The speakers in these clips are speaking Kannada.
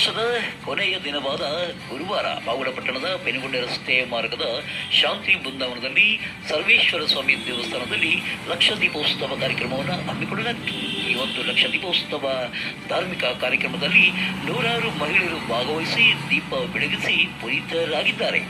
ಮಾಸದ ಕೊನೆಯ ದಿನವಾದ ಗುರುವಾರ ಬಾಗುಡ ಪಟ್ಟಣದ ಪೆನುಗೊಂಡೆ ರಸ್ತೆ ಮಾರ್ಗದ ಶಾಂತಿ ಬೃಂದಾವನದಲ್ಲಿ ಸರ್ವೇಶ್ವರ ಸ್ವಾಮಿ ದೇವಸ್ಥಾನದಲ್ಲಿ ಲಕ್ಷ ದೀಪೋತ್ಸವ ಕಾರ್ಯಕ್ರಮವನ್ನು ಹಮ್ಮಿಕೊಳ್ಳಲಾಗಿತ್ತು. ಈ ಒಂದು ಲಕ್ಷ ದೀಪೋತ್ಸವ ಧಾರ್ಮಿಕ ಕಾರ್ಯಕ್ರಮದಲ್ಲಿ ನೂರಾರು ಮಹಿಳೆಯರು ಭಾಗವಹಿಸಿ ದೀಪ ಬೆಳಗಿಸಿ ಪುನೀತರಾಗಿದ್ದಾರೆ.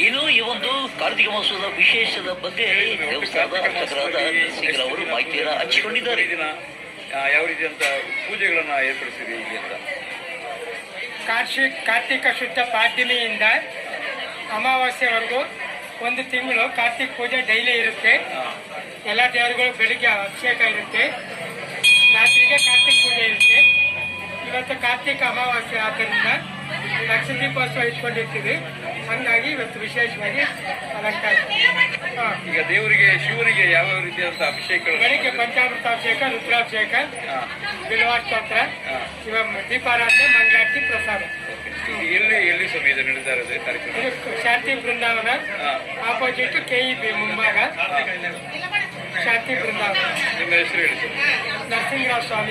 ಏನು ಈ ಒಂದು ಕಾರ್ತಿಕ ಮಾಸದ ವಿಶೇಷದ ಬಗ್ಗೆ ದೇವಸ್ಥಾನದ ಅರ್ಚಕರಾದ ನರಸಿಂಗ್ ಅವರು ಮಾಹಿತಿಯನ್ನು ಹಂಚಿಕೊಂಡಿದ್ದಾರೆ. ಯಾವ ರೀತಿ ಅಂತ ಪೂಜೆಗಳನ್ನು ಏರ್ಪಡಿಸಿದೆ ಇಲ್ಲಿ ಅಂತ ಕಾರ್ತಿಕ ಶುದ್ಧ ಪಾಡ್ಯಮಿಯಿಂದ ಅಮಾವಾಸ್ಯೆವರೆಗೂ ಒಂದು ತಿಂಗಳು ಕಾರ್ತಿಕ ಪೂಜೆ ಡೈಲಿ ಇರುತ್ತೆ. ಎಲ್ಲ ದೇವರುಗಳು ಬೆಳಿಗ್ಗೆ ಅಭಿಷೇಕ ಇರುತ್ತೆ, ರಾತ್ರಿಗೆ ಕಾರ್ತಿಕ ಪೂಜೆ ಇರುತ್ತೆ. ಇವತ್ತು ಕಾರ್ತಿಕ ಅಮಾವಾಸ್ಯೆ ಆದ್ದರಿಂದ ಲಕ್ಷ ದೀಪೋತ್ಸವ ಇಟ್ಕೊಂಡಿರ್ತೀವಿ. ಹಾಗಾಗಿ ಇವತ್ತು ವಿಶೇಷವಾಗಿ ಅಲಂಕಾರ. ಈಗ ದೇವರಿಗೆ ಶಿವನಿಗೆ ಯಾವ ರೀತಿಯಾದಂಥ ಅಭಿಷೇಕಗಳು? ಬೆಳಿಗ್ಗೆ ಪಂಚಾಮೃತಾಭಿಷೇಕ, ರುದ್ರಾಭಿಷೇಕ, ಬಿಲ್ವಾಸ್ತೋತ್ರ, ಇವಾಗ ದೀಪಾರಾಧನೆ, ಮಂಗಳಾರತಿ, ಪ್ರಸಾದ. ಎಲ್ಲಿ ಎಲ್ಲಿ ಸಮಯದ ನಡೀತಾ ಇರೋದು ಕಾರ್ಯಕ್ರಮ? ಇದು ಶಾಂತಿ ಬೃಂದಾವನ ಆಪೋಸಿಟ್ KEB ಮುಂಭಾಗ ಶಾಂತಿ ಬೃಂದಾವನ. ನಿಮ್ಮ ಹೆಸರು ಹೇಳಿ ಸರ್. ನರಸಿಂಗರಾವ್ ಸ್ವಾಮಿ.